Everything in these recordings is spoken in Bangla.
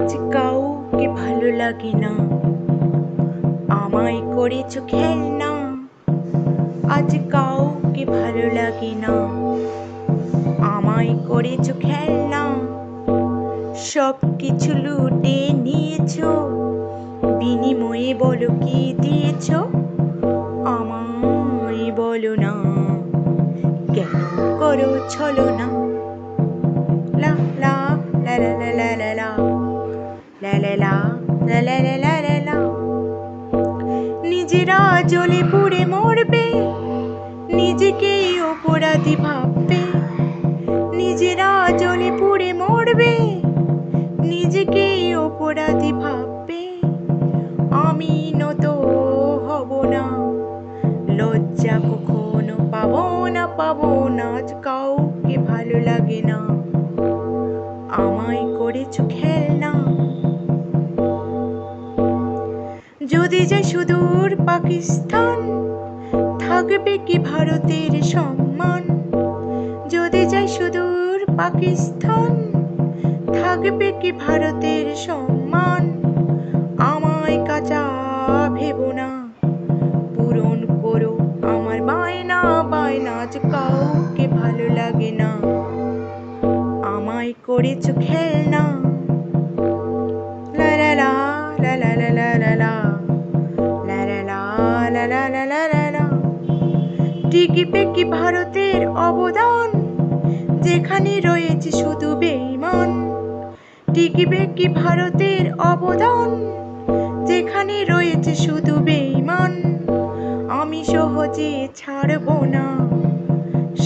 আজ কাউকে ভালো লাগে না, আমায় করেছো খেলনা। আজ কাউকে ভালো লাগে না, আমায় করেছো খেলনা। সব কিছু লুটে নিয়েছো, বিনিময়ে বলো কি দিয়েছো? আমায় বলো না, কেন করো ছলনা? লা লা লা লা লা লা লা লা লা লা লা লা লা লা লা লা লা। নিজেরা জ্বলে পুড়ে মরবে, নিজেকেই অপরাধী ভাববে। নিজেরা জ্বলে পুড়ে মরবে, নিজেকেই অপরাধী ভাববে। আমি নত হব না, লজ্জা কখনো পাবো না, পাবো না। আজ কাউকে ভালো লাগে না, আমায় করেছো খেলনা। যদি যাই সুদূর পাকিস্তান, থাকবে কি ভারতের সম্মান? যদি যাই সুদূর পাকিস্তান, থাকবে কি ভারতের সম্মান? আমায় কাঁচা ভেবো না, পূরণ করো আমার বায়না বায়না। আজ কাউকে ভালো লাগে না, আমায় করেছো খেলনা। লা লা লা লা লা লা লা লা লা লা লা লা লা লা লা লা। টিকিবে কি ভারতের অবদান, যেখানে রয়েছে শুধু বেঈমান? টিকিবে কি ভারতের অবদান, যেখানে রয়েছে শুধু বেঈমান? আমি সহজে ছাড়বো না,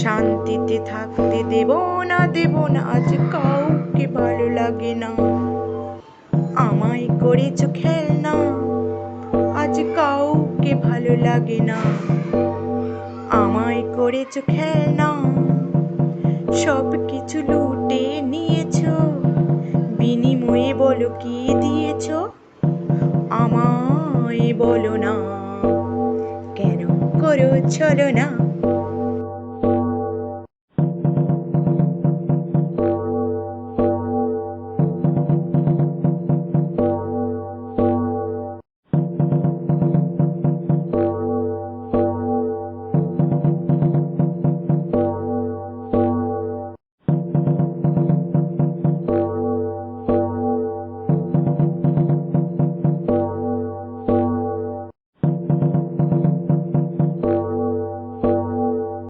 শান্তিতে থাকতে দেব না, দেব না। আজ কাউকে ভালো লাগে না, আমায় করেছো খেলনা। আজ কাউকে ভালো লাগে না, আমায় করেছো খেলনা। সব কিছু লুটে নিয়েছো, বিনিময়ে বলো কি দিয়েছো? আমায় বলো না, কেন করো ছলনা?